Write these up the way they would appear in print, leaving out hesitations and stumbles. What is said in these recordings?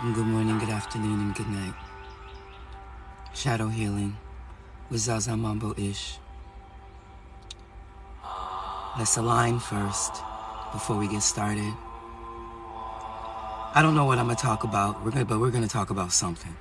Good morning, good afternoon, and good night. Shadow healing with Zaza Mambo-ish. Let's align first before we get started. I don't know what I'm gonna talk about, but we're gonna talk about something.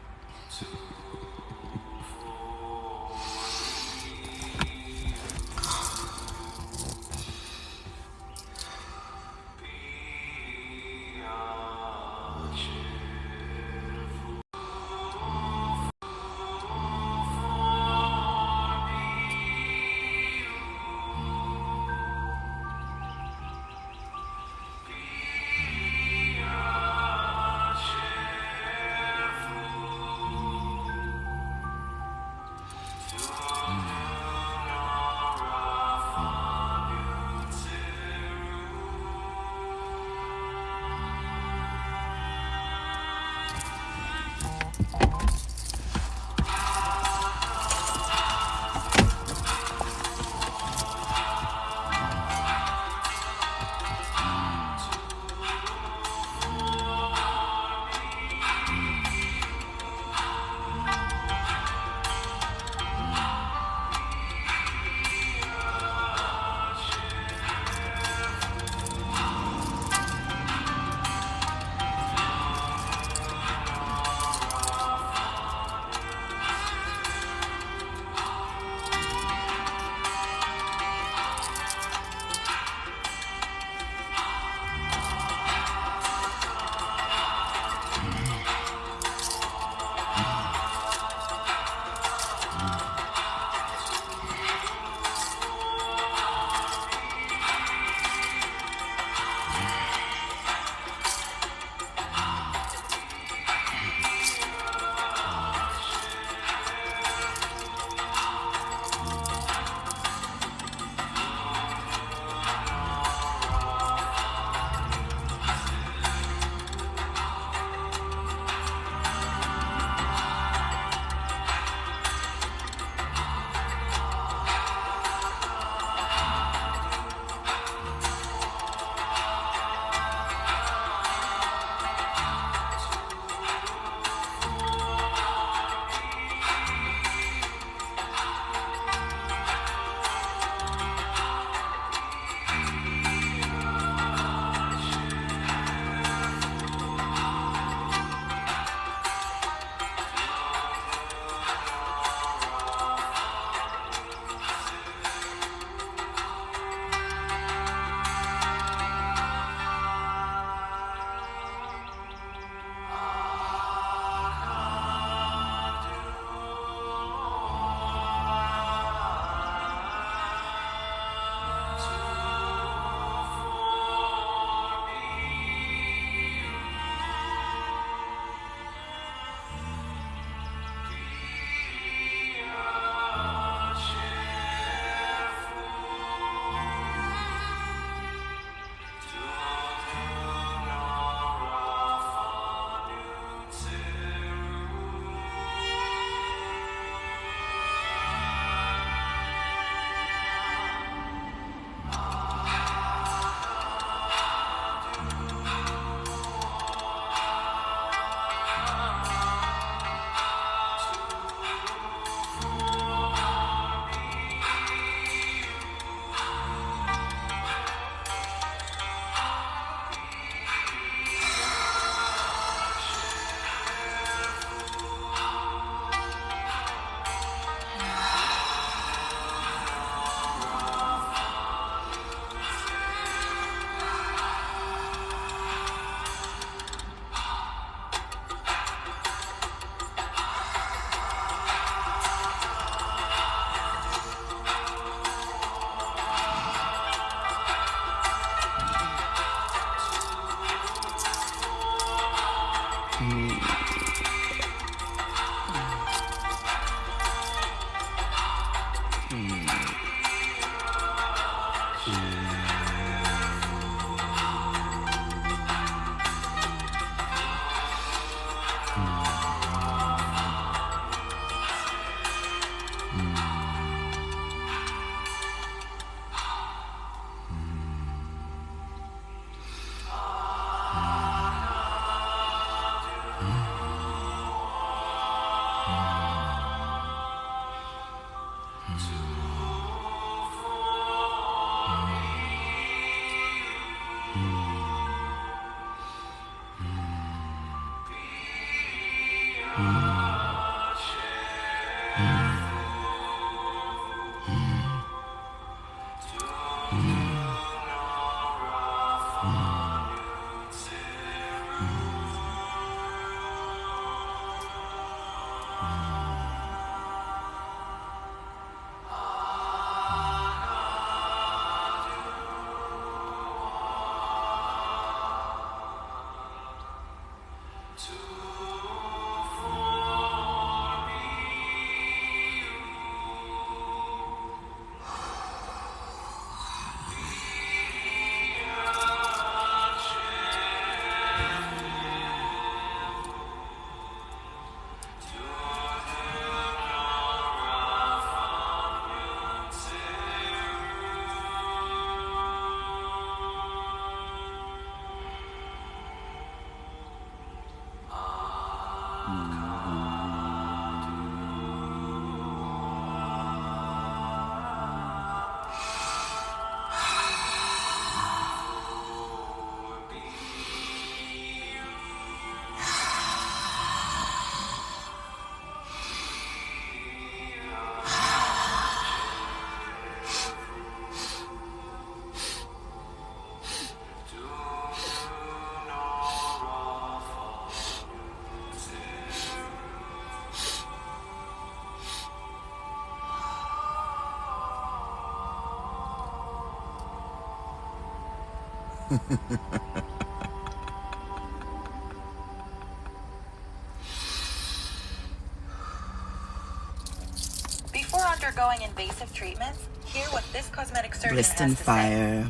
Before undergoing invasive treatments, hear what this cosmetic surgeon Blissed has in to say. fire.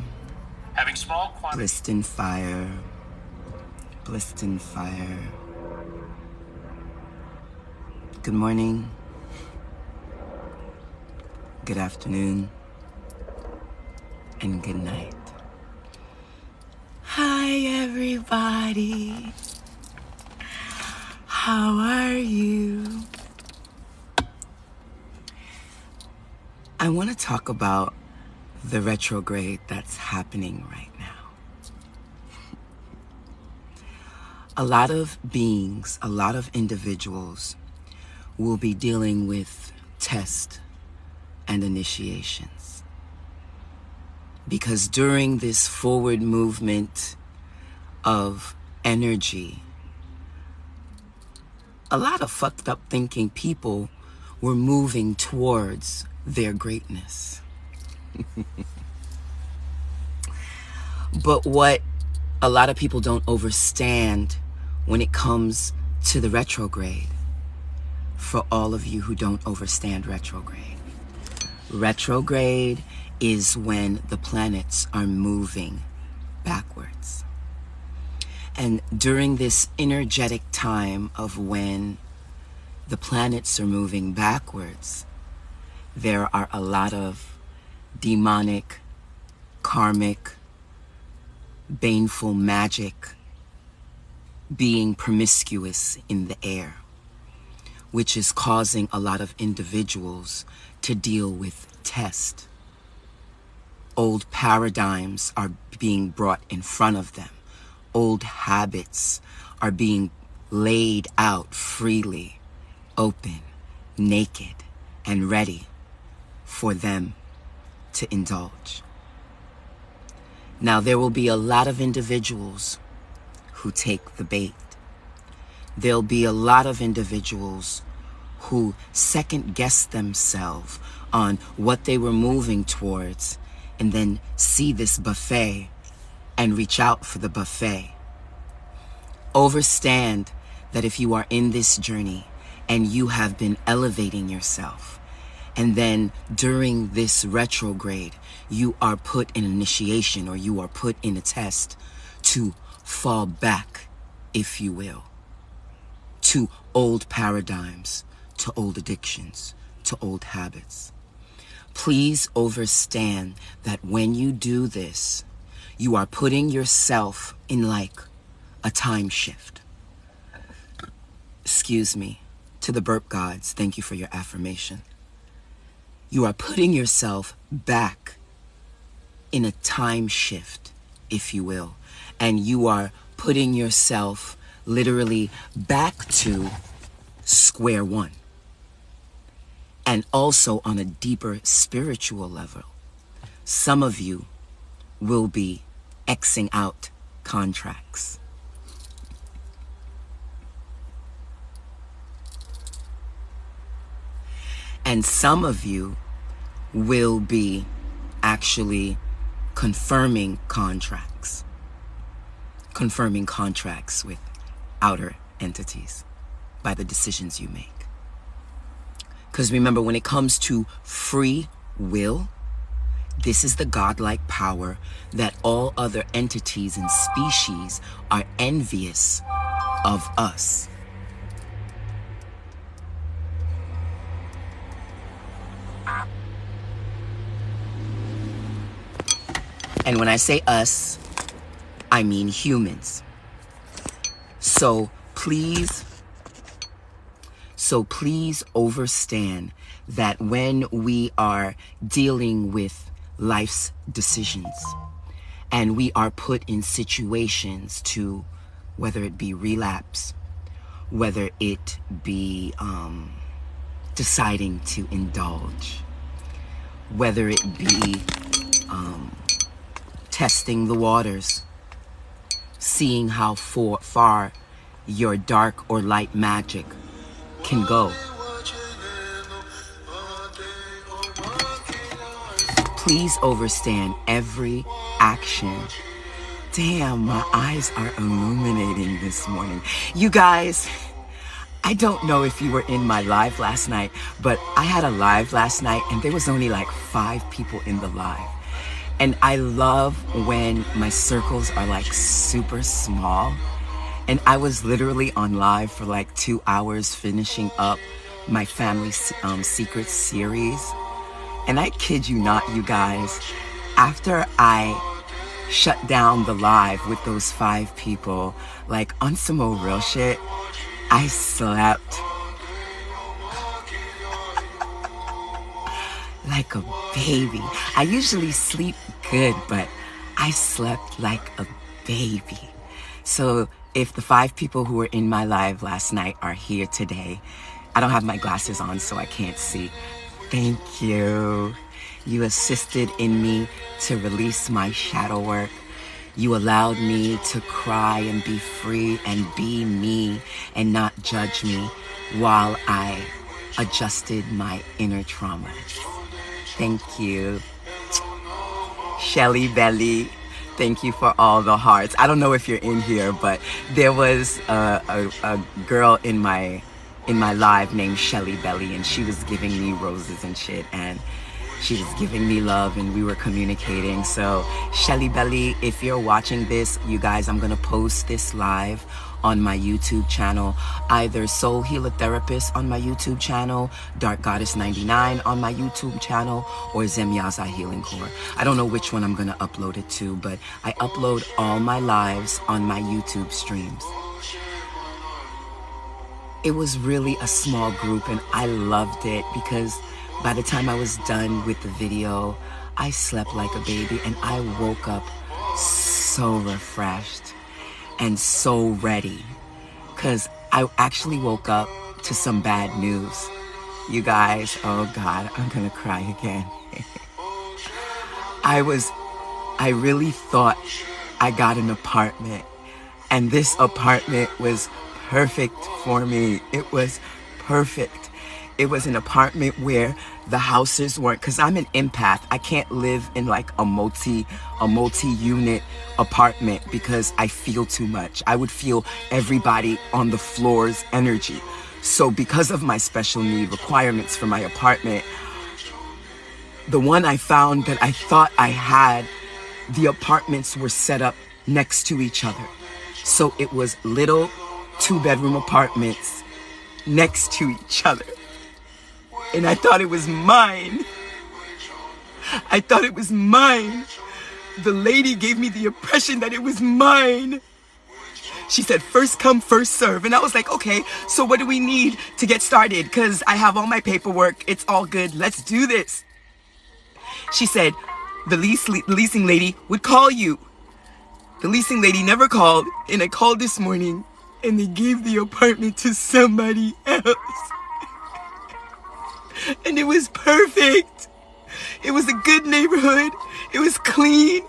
Having small quantities. Blissed in fire. Blissed in fire. Good morning. Good afternoon. And good night. Hi, everybody. How are you? I want to talk about the retrograde that's happening right now. A lot of beings, a lot of individuals will be dealing with tests and initiations. Because during this forward movement of energy, a lot of fucked up thinking people were moving towards their greatness. But what a lot of people don't understand when it comes to the retrograde, for all of you who don't understand retrograde, retrograde is when the planets are moving backwards. And during this energetic time of when the planets are moving backwards, there are a lot of demonic, karmic, baneful magic being promiscuous in the air, which is causing a lot of individuals to deal with test. Old paradigms are being brought in front of them. Old habits are being laid out freely, open, naked, and ready for them to indulge. Now, there will be a lot of individuals who take the bait. There'll be a lot of individuals who second guess themselves on what they were moving towards and then see this buffet and reach out for the buffet. Understand that if you are in this journey and you have been elevating yourself, and then during this retrograde, you are put in initiation or you are put in a test to fall back, if you will, to old paradigms, to old addictions, to old habits. Please understand that when you do this, you are putting yourself in like a time shift. Excuse me, to the burp gods, thank you for your affirmation. You are putting yourself back in a time shift, if you will. And you are putting yourself literally back to square one. And also on a deeper spiritual level, some of you will be Xing out contracts. And some of you will be actually confirming contracts with outer entities by the decisions you make. Because remember, when it comes to free will, this is the godlike power that all other entities and species are envious of us. And when I say us, I mean humans. So please understand that when we are dealing with life's decisions and we are put in situations to, whether it be relapse, whether it be deciding to indulge, whether it be testing the waters, seeing how far your dark or light magic can go. Please understand every action. Damn, my eyes are illuminating this morning. You guys, I don't know if you were in my live last night, but I had a live last night and there was only like 5 people in the live. And I love when my circles are like super small. And I was literally on live for like 2 hours finishing up my family secrets series. And I kid you not, you guys, after I shut down the live with those 5 people, like on some old real shit, I slept like a baby. I usually sleep good, but I slept like a baby. So if the 5 people who were in my live last night are here today, I don't have my glasses on, so I can't see. Thank you. You assisted in me to release my shadow work. You allowed me to cry and be free and be me and not judge me while I adjusted my inner traumas. Thank you. Shelly Belly, thank you for all the hearts. I don't know if you're in here, but there was a girl in my live named Shelly Belly, and she was giving me roses and shit, and she was giving me love, and we were communicating. So Shelly Belly, if you're watching this, you guys, I'm gonna post this live on my YouTube channel, either Soul Healer Therapist on my YouTube channel, Dark Goddess 99 on my YouTube channel, or Zemyaza Healing Core. I don't know which one I'm gonna upload it to, but I upload all my lives on my YouTube streams. It was really a small group and I loved it because by the time I was done with the video, I slept like a baby and I woke up so refreshed and so ready, because I actually woke up to some bad news. You guys, oh God, I'm gonna cry again. I really thought I got an apartment, and this apartment was perfect for me. It was perfect. It was an apartment where the houses weren't, because I'm an empath. I can't live in like a multi-unit apartment because I feel too much. I would feel everybody on the floor's energy. So because of my special need requirements for my apartment, the one I found that I thought I had, the apartments were set up next to each other. So it was little 2-bedroom apartments next to each other. And I thought it was mine. I thought it was mine. The lady gave me the impression that it was mine. She said, first come, first serve. And I was like, okay, so what do we need to get started? Because I have all my paperwork. It's all good. Let's do this. She said, the leasing lady would call you. The leasing lady never called. And I called this morning and they gave the apartment to somebody else. And it was perfect. It was a good neighborhood. It was clean.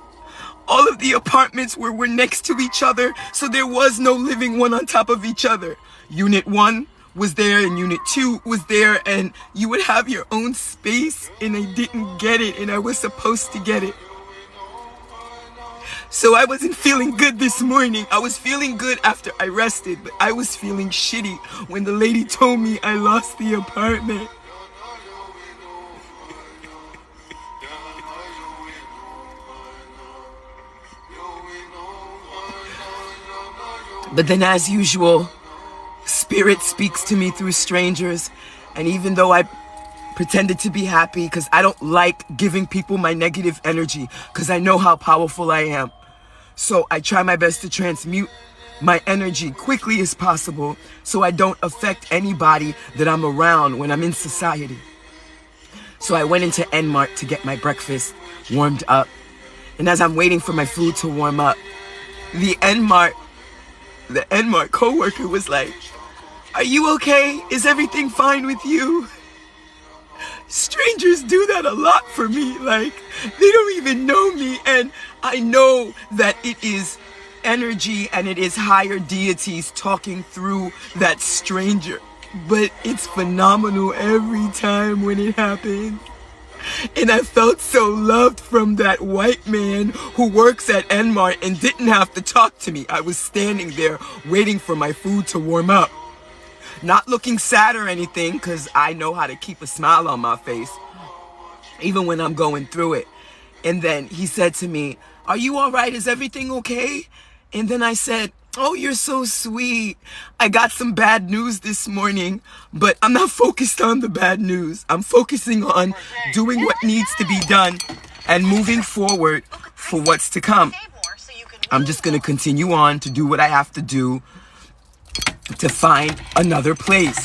All of the apartments were next to each other, so there was no living one on top of each other. Unit 1 was there and Unit 2 was there, and you would have your own space, and I didn't get it, and I was supposed to get it. So I wasn't feeling good this morning. I was feeling good after I rested, but I was feeling shitty when the lady told me I lost the apartment. But then, as usual, Spirit speaks to me through strangers. And even though I pretended to be happy, because I don't like giving people my negative energy, because I know how powerful I am. So I try my best to transmute my energy quickly as possible so I don't affect anybody that I'm around when I'm in society. So I went into N-Mart to get my breakfast warmed up. And as I'm waiting for my food to warm up, the N-Mart coworker was like, "Are you okay? Is everything fine with you?" Strangers do that a lot for me. Like, they don't even know me, and I know that it is energy and it is higher deities talking through that stranger. But it's phenomenal every time when it happens. And I felt so loved from that white man who works at N-Mart and didn't have to talk to me. I was standing there waiting for my food to warm up. Not looking sad or anything, because I know how to keep a smile on my face, even when I'm going through it. And then he said to me, "Are you all right? Is everything okay?" And then I said, "Oh, you're so sweet. I got some bad news this morning, but I'm not focused on the bad news. I'm focusing on doing what needs to be done and moving forward for what's to come. I'm just going to continue on to do what I have to do to find another place."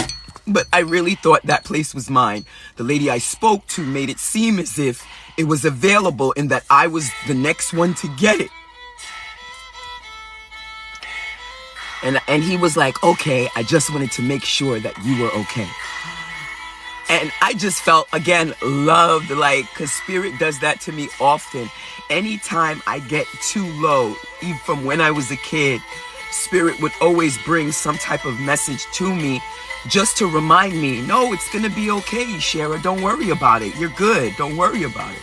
But I really thought that place was mine. The lady I spoke to made it seem as if it was available and that I was the next one to get it. And he was like, "Okay, I just wanted to make sure that you were okay." And I just felt, again, loved, like, because Spirit does that to me often. Anytime I get too low, even from when I was a kid, Spirit would always bring some type of message to me just to remind me, "No, it's going to be okay, Shara. Don't worry about it. You're good. Don't worry about it."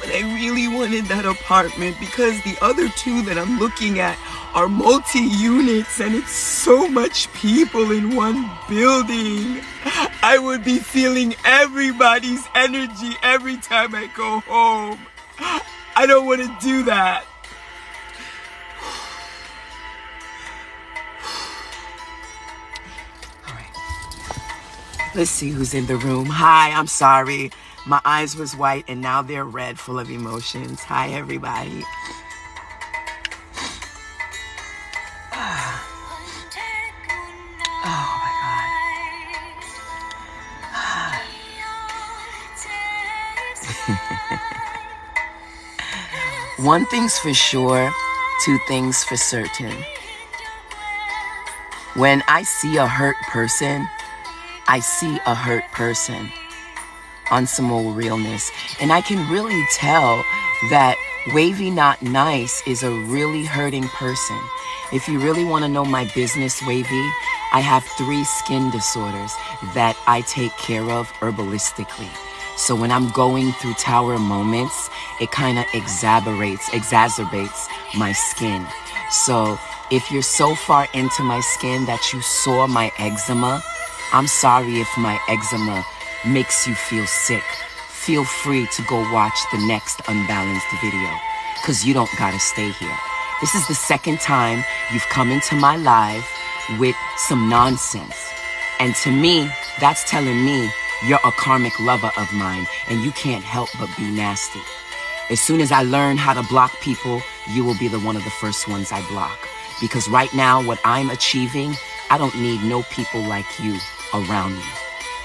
But I really wanted that apartment because the other two that I'm looking at are multi-units and it's so much people in one building. I would be feeling everybody's energy every time I go home. I don't want to do that. All right. Let's see who's in the room. Hi, I'm sorry. My eyes was white and now they're red, full of emotions. Hi, everybody. Oh my God. One thing's for sure, two things for certain. When I see a hurt person, I see a hurt person on some old realness. And I can really tell that Wavy Not Nice is a really hurting person. If you really want to know my business, Wavy, I have 3 skin disorders that I take care of herbalistically. So when I'm going through tower moments, it kind of exacerbates my skin. So if you're so far into my skin that you saw my eczema, I'm sorry if my eczema makes you feel sick. Feel free to go watch the next unbalanced video, because you don't gotta stay here. This is the second time you've come into my live with some nonsense. And to me, that's telling me you're a karmic lover of mine and you can't help but be nasty. As soon as I learn how to block people, you will be one of the first ones I block. Because right now, what I'm achieving, I don't need no people like you around me.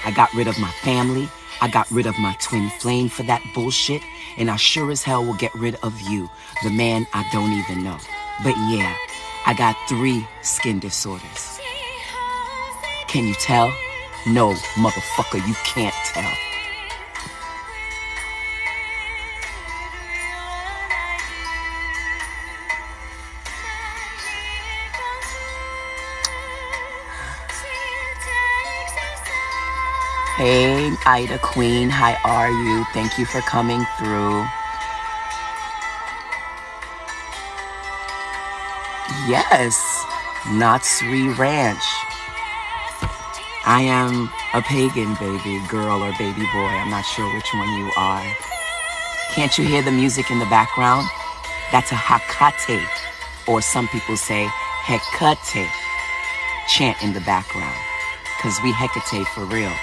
I got rid of my family. I got rid of my twin flame for that bullshit. And I sure as hell will get rid of you, the man I don't even know. But yeah, I got 3 skin disorders. Can you tell? No, motherfucker, you can't tell. Hey, Ida Queen, how are you? Thank you for coming through. Yes, Natsri Ranch. I am a pagan baby girl or baby boy. I'm not sure which one you are. Can't you hear the music in the background? That's a Hakate, or some people say Hekate chant in the background, because we Hecate for real.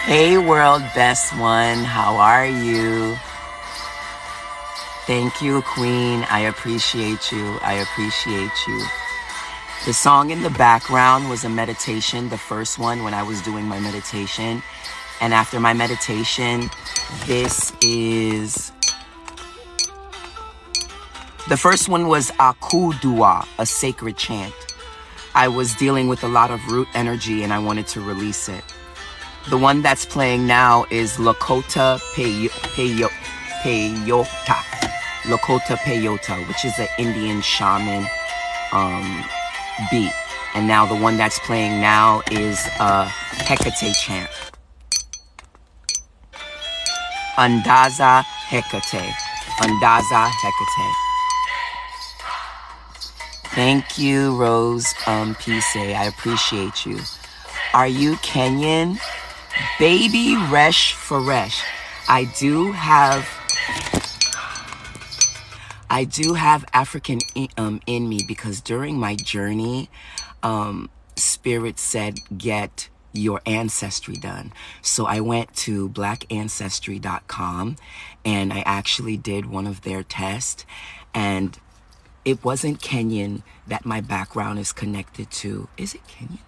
Hey, world best one, how are you? Thank you, Queen. I appreciate you. I appreciate you. The song in the background was a meditation, the first one when I was doing my meditation. And after my meditation, this is... The first one was Akudua, a sacred chant. I was dealing with a lot of root energy and I wanted to release it. The one that's playing now is Lakota Peyota. Lakota Peyota, which is an Indian shaman beat. And now the one that's playing now is a Hecate chant. Andaza Hecate. Andaza Hecate. Thank you, Rose Pise. I appreciate you. Are you Kenyan? Baby Resh Faresh. I do have African in me, because during my journey, Spirit said, get your ancestry done. So I went to blackancestry.com and I actually did one of their tests, and it wasn't Kenyan that my background is connected to. Is it Kenyan?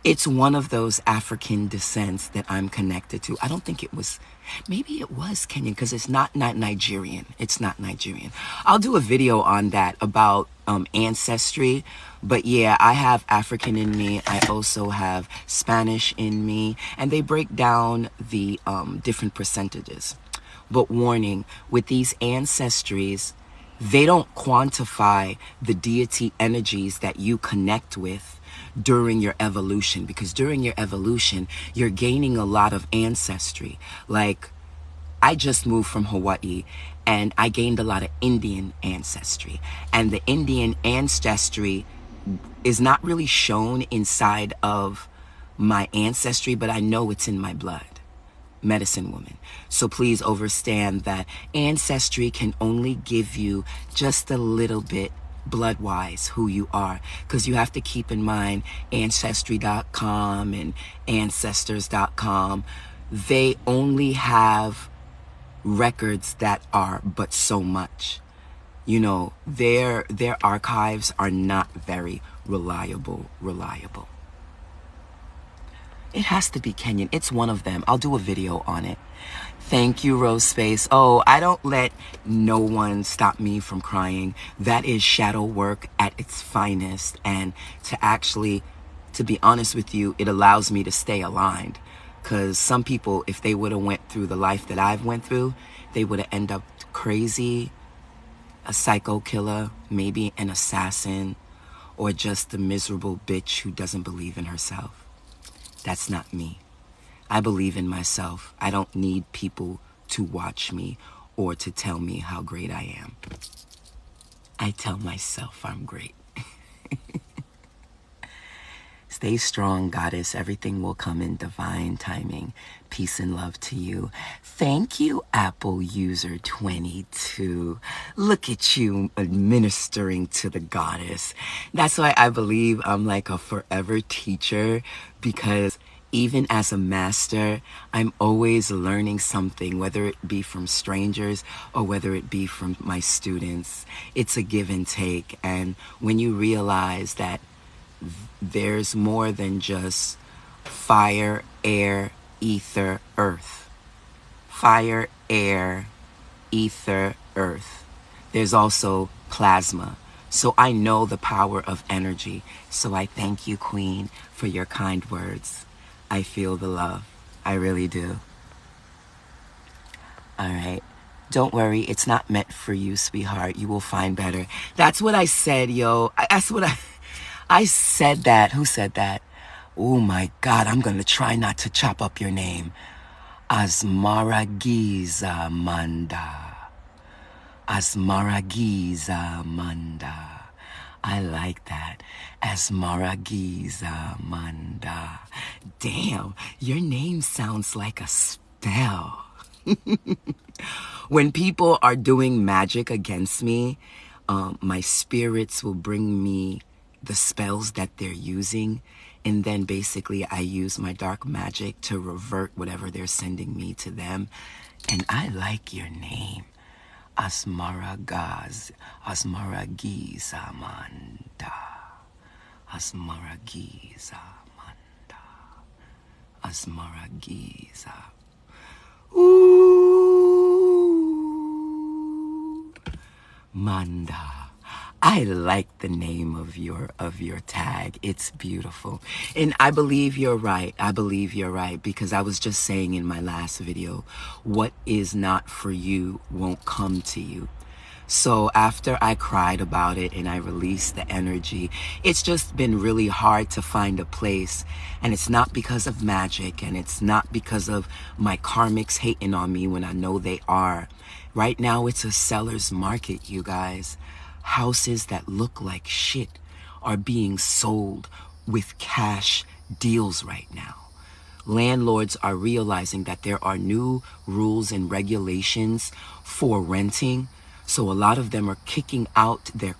It's one of those African descents that I'm connected to. I don't think it was, maybe it was Kenyan, because it's not Nigerian. It's not Nigerian. I'll do a video on that about ancestry. But yeah, I have African in me. I also have Spanish in me. And they break down the different percentages. But warning, with these ancestries, they don't quantify the deity energies that you connect with during your evolution, because during your evolution, you're gaining a lot of ancestry. Like, I just moved from Hawaii and I gained a lot of Indian ancestry, and the Indian ancestry is not really shown inside of my ancestry, but I know it's in my blood. Medicine woman. So please understand that ancestry can only give you just a little bit blood-wise who you are, because you have to keep in mind ancestry.com and ancestors.com, they only have records that are but so much. You know, their archives are not very reliable. It has to be Kenyan. It's one of them. I'll do a video on it. Thank you, Rose Space. Oh, I don't let no one stop me from crying. That is shadow work at its finest. And to be honest with you, it allows me to stay aligned. Because some people, if they would have went through the life that I've went through, they would have ended up crazy, a psycho killer, maybe an assassin, or just a miserable bitch who doesn't believe in herself. That's not me. I believe in myself. I don't need people to watch me or to tell me how great I am. I tell myself I'm great. Stay strong, goddess. Everything will come in divine timing. Peace and love to you. Thank you, Apple User 22. Look at you administering to the goddess. That's why I believe I'm like a forever teacher, because even as a master, I'm always learning something, whether it be from strangers or whether it be from my students. It's a give and take. And when you realize that there's more than just fire, air, ether, earth. Fire, air, ether, earth. There's also plasma. So I know the power of energy. So I thank you, Queen, for your kind words. I feel the love. I really do. All right. Don't worry. It's not meant for you, sweetheart. You will find better. That's what I said, yo. That's what I said that. Who said that? Oh my God. I'm going to try not to chop up your name. Asmaragiza Manda. Asmaragiza Manda. I like that. Asmaragiza Manda. Damn, your name sounds like a spell. When people are doing magic against me, my spirits will bring me the spells that they're using. And then basically I use my dark magic to revert whatever they're sending me to them. And I like your name. Asmaragiza Manda. Asmaragiza Manda. Asmaragiza. Ooh. Manda. I like the name of your tag. It's beautiful. And I believe you're right. I believe you're right, because I was just saying in my last video, what is not for you won't come to you. So after I cried about it and I released the energy, it's just been really hard to find a place. And it's not because of magic, and it's not because of my karmics hating on me when I know they are. Right now, it's a seller's market, you guys. Houses that look like shit are being sold with cash deals right now. Landlords are realizing that there are new rules and regulations for renting. So a lot of them are kicking out their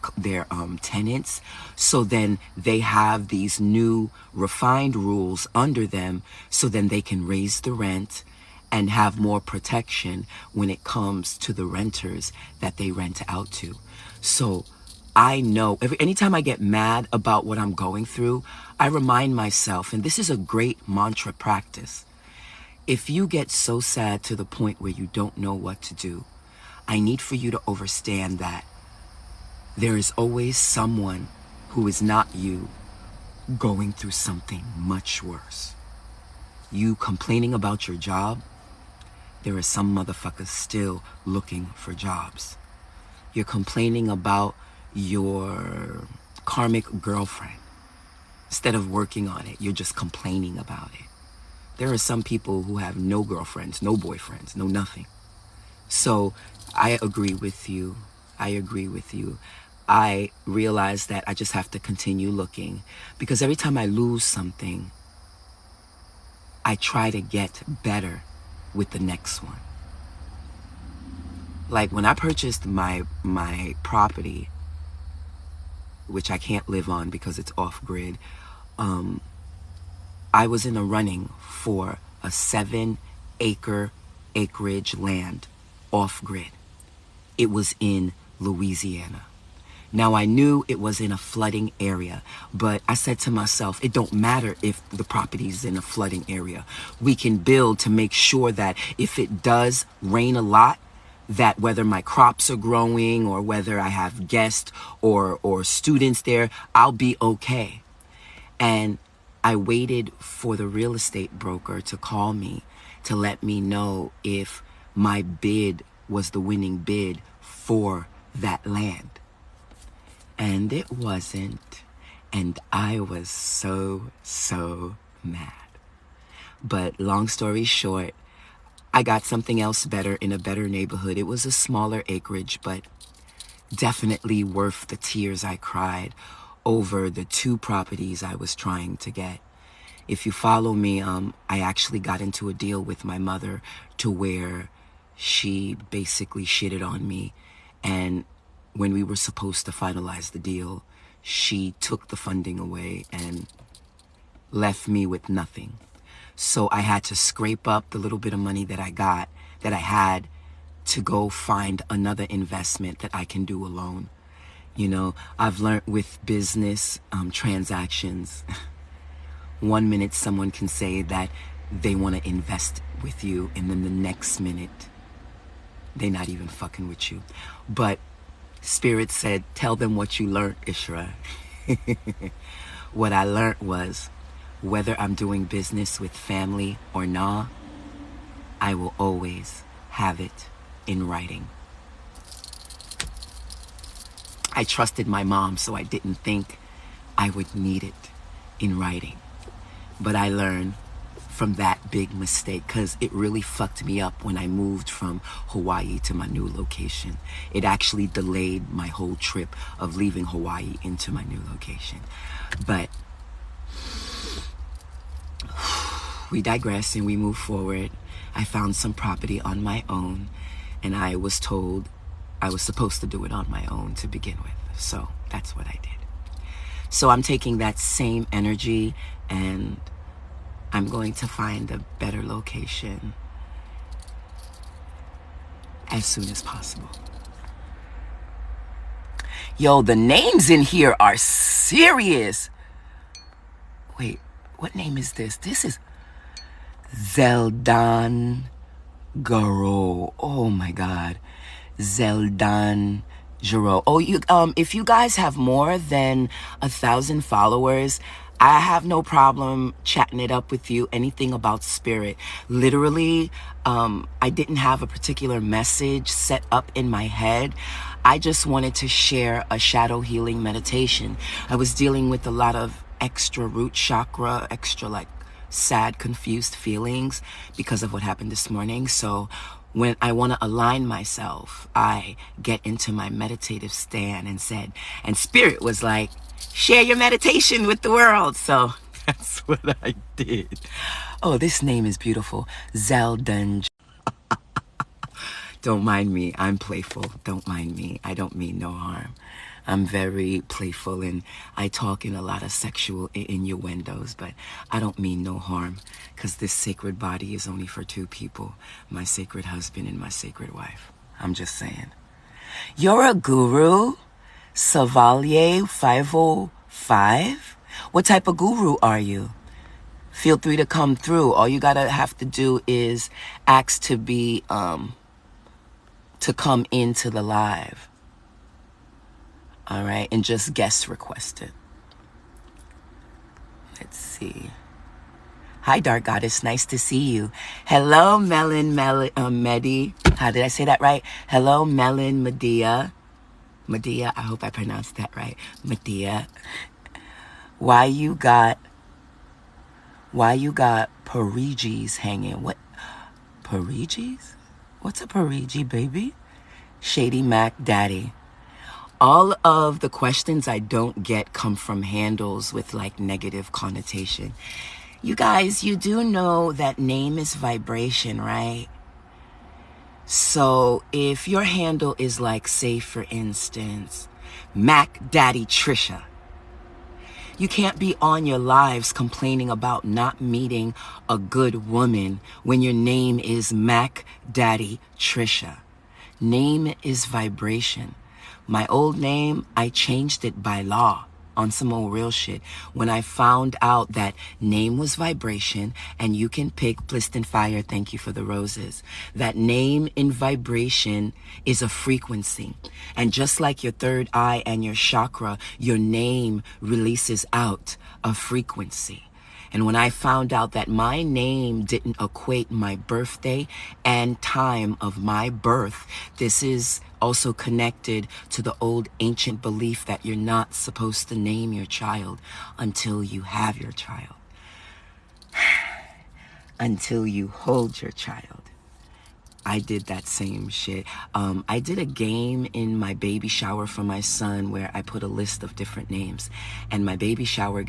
tenants. So then they have these new refined rules under them. So then they can raise the rent and have more protection when it comes to the renters that they rent out to. So I know anytime I get mad about what I'm going through, I remind myself, and this is a great mantra practice. If you get so sad to the point where you don't know what to do, I need for you to understand that there is always someone who is not you going through something much worse. You complaining about your job, there are some motherfuckers still looking for jobs. You're complaining about your karmic girlfriend. Instead of working on it, you're just complaining about it. There are some people who have no girlfriends, no boyfriends, no nothing. So I agree with you. I agree with you. I realize that I just have to continue looking, because every time I lose something, I try to get better with the next one. Like when I purchased my property, which I can't live on because it's off grid, I was in a running for a 7-acre acreage land off grid. It was in Louisiana. Now I knew it was in a flooding area, but I said to myself, it don't matter if the property's in a flooding area. We can build to make sure that if it does rain a lot, that whether my crops are growing or whether I have guests or students there, I'll be okay. And I waited for the real estate broker to call me to let me know if my bid was the winning bid for that land. And it wasn't. And I was so mad. But long story short, I got something else better in a better neighborhood. It was a smaller acreage, but definitely worth the tears I cried over the 2 properties I was trying to get. If you follow me, I actually got into a deal with my mother to where she basically shitted on me. And when we were supposed to finalize the deal, she took the funding away and left me with nothing. So I had to scrape up the little bit of money that I had to go find another investment that I can do alone. You know, I've learned with business transactions, 1 minute someone can say that they want to invest with you, and then the next minute they're not even fucking with you. But Spirit said, tell them what you learned, Ishra. What I learned was, whether I'm doing business with family or not, I will always have it in writing. I trusted my mom, so I didn't think I would need it in writing. But I learned from that big mistake, because it really fucked me up when I moved from Hawaii to my new location. It actually delayed my whole trip of leaving Hawaii into my new location. But we digress and we move forward. I found some property on my own, and I was told I was supposed to do it on my own to begin with. So that's what I did. So I'm taking that same energy, and I'm going to find a better location as soon as possible. Yo, the names in here are serious. Wait, what name is this? This is Zeldan Garo. Oh my God. Zeldan Garo. Oh, if you guys have more than 1,000 followers, I have no problem chatting it up with you. Anything about spirit. Literally, I didn't have a particular message set up in my head. I just wanted to share a shadow healing meditation. I was dealing with a lot of extra root chakra, extra like sad, confused feelings because of what happened this morning. So when I want to align myself, I get into my meditative stand and spirit was like, share your meditation with the world. So that's what I did. Oh, this name is beautiful. Zeldan. Don't mind me. I'm playful. Don't mind me. I don't mean no harm. I'm very playful, and I talk in a lot of sexual innuendos, but I don't mean no harm, because this sacred body is only for two people, my sacred husband and my sacred wife. I'm just saying. You're a guru? Savalier 505? What type of guru are you? Feel free to come through. All you gotta have to do is ask to be, to come into the live. All right, and just guest request it. Let's see. Hi, Dark Goddess. Nice to see you. Hello, Medi. How did I say that right? Hello, Melon Medea. Medea, I hope I pronounced that right. Medea. Why you got Parigis hanging? What? Parigis? What's a Parigi, baby? Shady Mac Daddy. All of the questions I don't get come from handles with like negative connotation. You guys, you do know that name is vibration, right? So if your handle is like, say for instance, Mac Daddy Trisha, you can't be on your lives complaining about not meeting a good woman when your name is Mac Daddy Trisha. Name is vibration. My old name, I changed it by law on some old real shit. When I found out that name was vibration, and you can pick Pliston Fire, thank you for the roses. That name in vibration is a frequency. And just like your third eye and your chakra, your name releases out a frequency. And when I found out that my name didn't equate my birthday and time of my birth, this is also connected to the old ancient belief that you're not supposed to name your child until you have your child. Until you hold your child. I did that same shit. I did a game in my baby shower for my son where I put a list of different names. And my baby shower,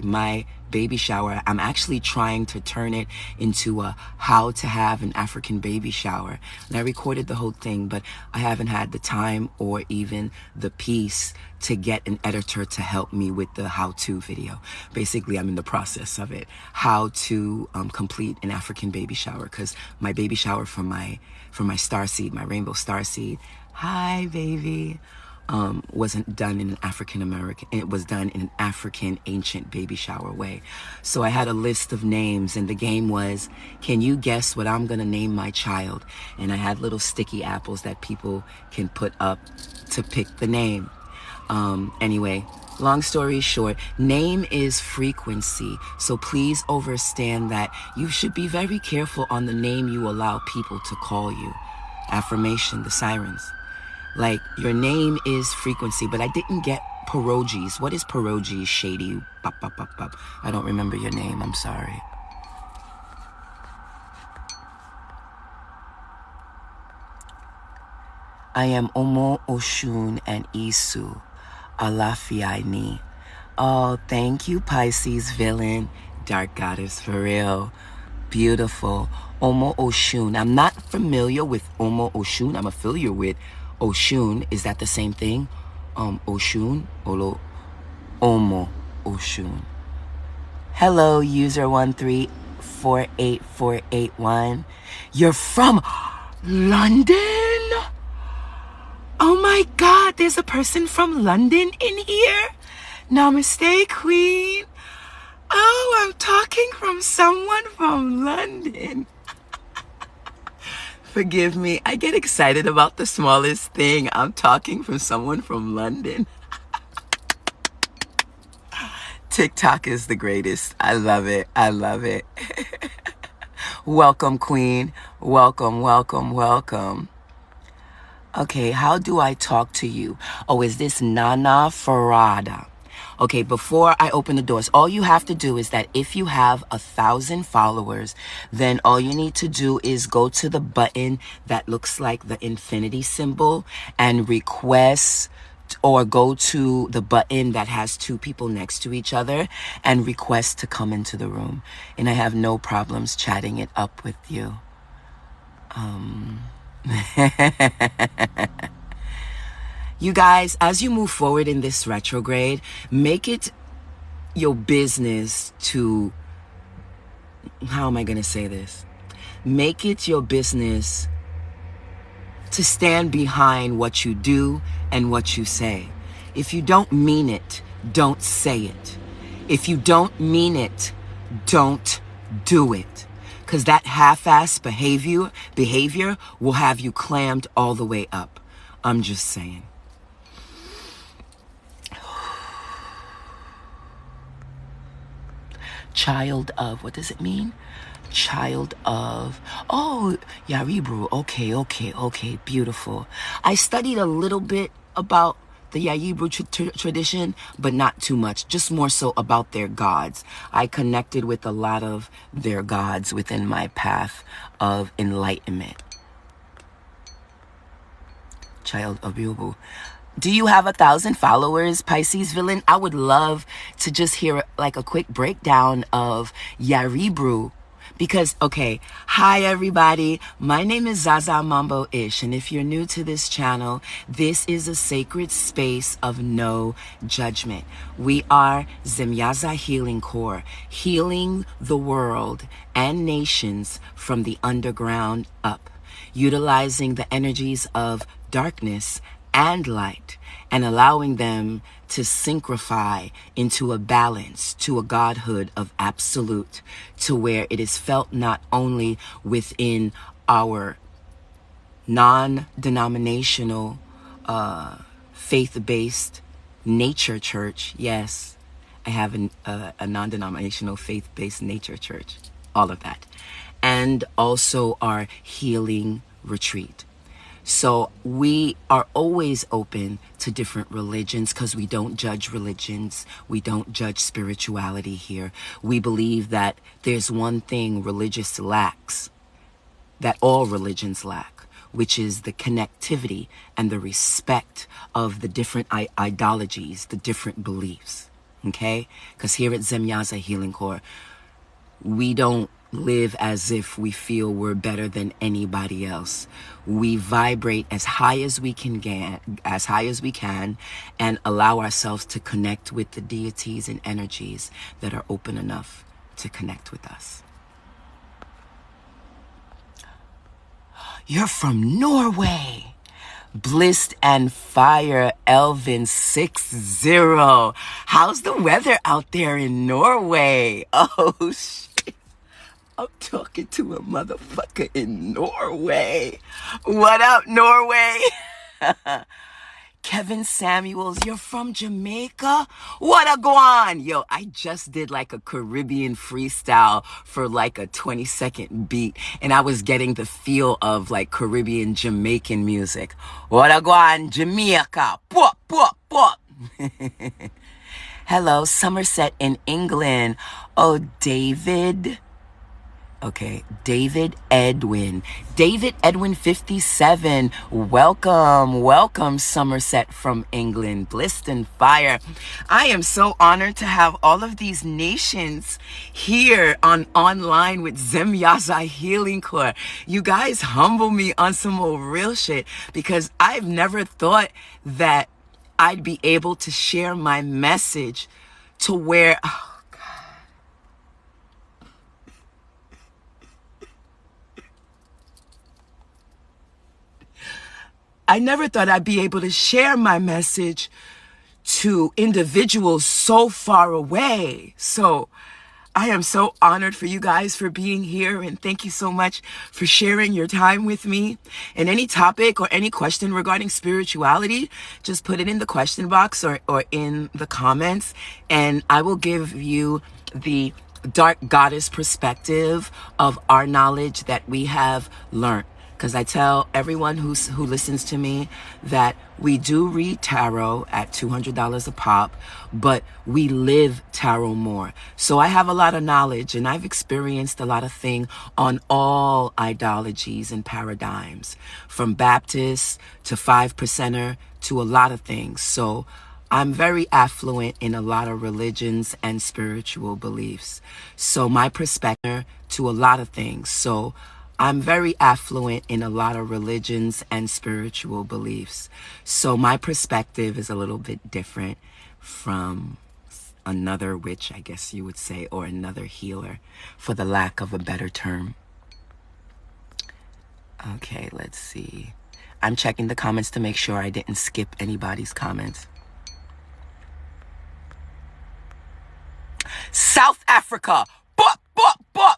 I'm actually trying to turn it into a how to have an African baby shower. And I recorded the whole thing, but I haven't had the time or even the peace to get an editor to help me with the how-to video. Basically, I'm in the process of it. How to complete an African baby shower, because my baby shower for my starseed, my rainbow starseed, hi baby, wasn't done in an African American, it was done in an African ancient baby shower way. So I had a list of names, and the game was, can you guess what I'm gonna name my child? And I had little sticky apples that people can put up to pick the name. Anyway, long story short, name is frequency. So please understand that you should be very careful on the name you allow people to call you. Affirmation, the sirens. Like, your name is frequency, but I didn't get pierogies. What is pierogies, shady? Bop, bop, bop, bop. I don't remember your name, I'm sorry. I am Omo, Oshun, and Isu. Alafiaini. Oh, thank you, Pisces villain. Dark goddess, for real. Beautiful. Omo Oshun. I'm not familiar with Omo Oshun. I'm familiar with Oshun. Is that the same thing? Oshun? Olo. Omo Oshun. Hello, user 1348481. You're from London? Oh my God, there's a person from London in here? Namaste, Queen. Oh, I'm talking from someone from London. Forgive me, I get excited about the smallest thing. I'm talking from someone from London. TikTok is the greatest. I love it. I love it. Welcome, Queen. Welcome, welcome, welcome. Okay, how do I talk to you? Oh, is this Nana Farada? Okay, before I open the doors, all you have to do is that if you have 1,000 followers, then all you need to do is go to the button that looks like the infinity symbol and request, or go to the button that has two people next to each other and request to come into the room. And I have no problems chatting it up with you. You guys, as you move forward in this retrograde, make it your business to, how am I going to say this? Make it your business to stand behind what you do and what you say. If you don't mean it, don't say it. If you don't mean it, don't do it. Because that half-ass behavior will have you clammed all the way up. I'm just saying. Child of, what does it mean? Child of, oh, Yaribru. Okay, beautiful. I studied a little bit about the Yaribru tradition, but not too much, just more so about their gods. I connected with a lot of their gods within my path of enlightenment. Child of Yubu. Do you have 1,000 followers, Pisces villain? I would love to just hear like a quick breakdown of Yaribru. Because, okay, hi everybody, my name is Zaza Mambo Ish, and if you're new to this channel, this is a sacred space of no judgment. We are Zemyaza Healing Core, healing the world and nations from the underground up, utilizing the energies of darkness and light, and allowing them to synchronify into a balance, to a godhood of absolute, to where it is felt not only within our non-denominational, faith-based nature church. Yes, I have a non-denominational faith-based nature church, all of that. And also our healing retreat. So we are always open to different religions because we don't judge religions. We don't judge spirituality here. We believe that there's one thing religious lacks, that all religions lack, which is the connectivity and the respect of the different ideologies, the different beliefs. Okay? Because here at Zemyaza Healing Core, we don't live as if we feel we're better than anybody else. We vibrate as high as we can, and allow ourselves to connect with the deities and energies that are open enough to connect with us. You're from Norway. Blissed and Fire Elvin 60. How's the weather out there in Norway? Oh, shit. I'm talking to a motherfucker in Norway. What up, Norway? Kevin Samuels, you're from Jamaica? What a guan! Yo, I just did like a Caribbean freestyle for like a 20-second beat, and I was getting the feel of like Caribbean Jamaican music. What a guan, Jamaica! Pop, pop, pop! Hello, Somerset in England. Oh, David. Okay, David Edwin 57. Welcome, Somerset from England. Blissed and Fire. I am so honored to have all of these nations here online with Zemyaza Healing Core. You guys humble me on some old real shit, because I've never thought that I'd be able to share my message to where... I never thought I'd be able to share my message to individuals so far away. So I am so honored for you guys for being here, and thank you so much for sharing your time with me. And any topic or any question regarding spirituality, just put it in the question box or in the comments, and I will give you the dark goddess perspective of our knowledge that we have learned. Because I tell everyone who listens to me that we do read tarot at $200 a pop, but we live tarot more. So I have a lot of knowledge, and I've experienced a lot of things on all ideologies and paradigms, from Baptist to 5%er to a lot of things. So I'm very affluent in a lot of religions and spiritual beliefs. So my perspective to a lot of things. So I'm very affluent in a lot of religions and spiritual beliefs. So my perspective is a little bit different from another witch, I guess you would say, or another healer, for the lack of a better term. Okay, let's see. I'm checking the comments to make sure I didn't skip anybody's comments. South Africa. Bop, bop, bop.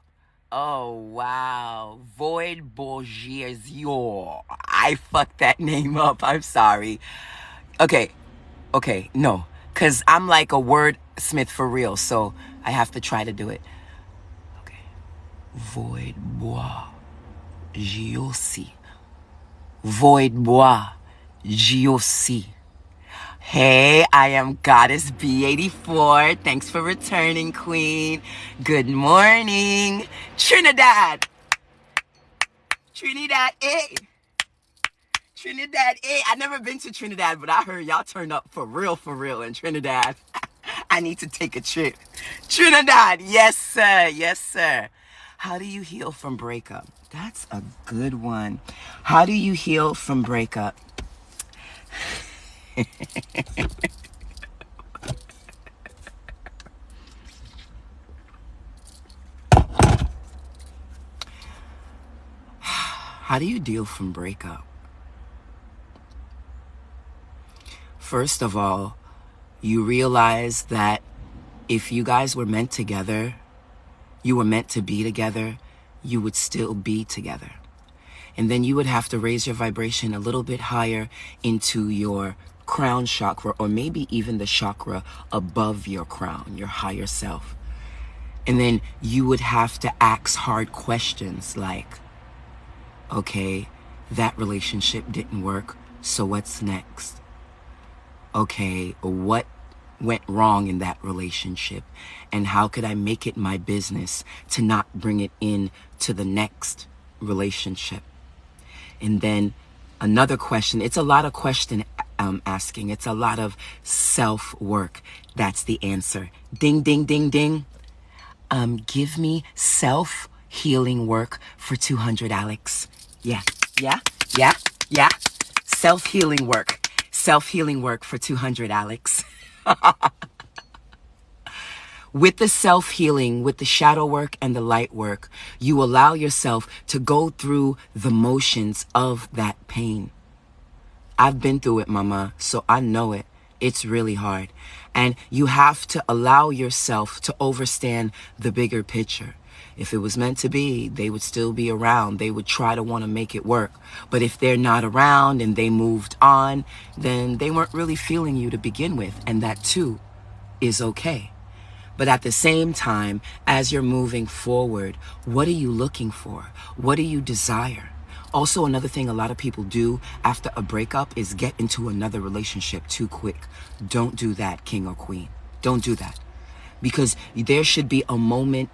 Oh, wow. Void Bourgeois. I fucked that name up. I'm sorry. Okay, no. Because I'm like a wordsmith for real, so I have to try to do it. Okay. Void Bois. Giossi. Void Bois. Giossi. Hey, I am Goddess B84. Thanks for returning, Queen. Good morning. Trinidad. Eh? Trinidad, eh? I never been to Trinidad, but I heard y'all turn up for real in Trinidad. I need to take a trip. Trinidad, yes, sir. How do you heal from breakup? That's a good one. How do you heal from breakup? How do you deal from breakup? First of all, you realize that if you guys were meant together, you were meant to be together, you would still be together. And then you would have to raise your vibration a little bit higher into your crown chakra, or maybe even the chakra above your crown, your higher self. And then you would have to ask hard questions like, okay, that relationship didn't work, so what's next? Okay, what went wrong in that relationship, and how could I make it my business to not bring it in to the next relationship? And then another question, it's a lot of question asking, it's a lot of self-work. That's the answer. Ding, ding, ding, ding. Give me self healing work for 200, Alex. Yeah, yeah, yeah, yeah. Self-healing work. Self-healing work for 200, Alex. With the self-healing, with the shadow work and the light work, you allow yourself to go through the motions of that pain. I've been through it, mama, so I know it. It's really hard. And you have to allow yourself to understand the bigger picture. If it was meant to be, they would still be around. They would try to want to make it work. But if they're not around and they moved on, then they weren't really feeling you to begin with. And that too is okay. But at the same time, as you're moving forward, what are you looking for? What do you desire? Also, another thing a lot of people do after a breakup is get into another relationship too quick. Don't do that, king or queen. Don't do that. Because there should be a moment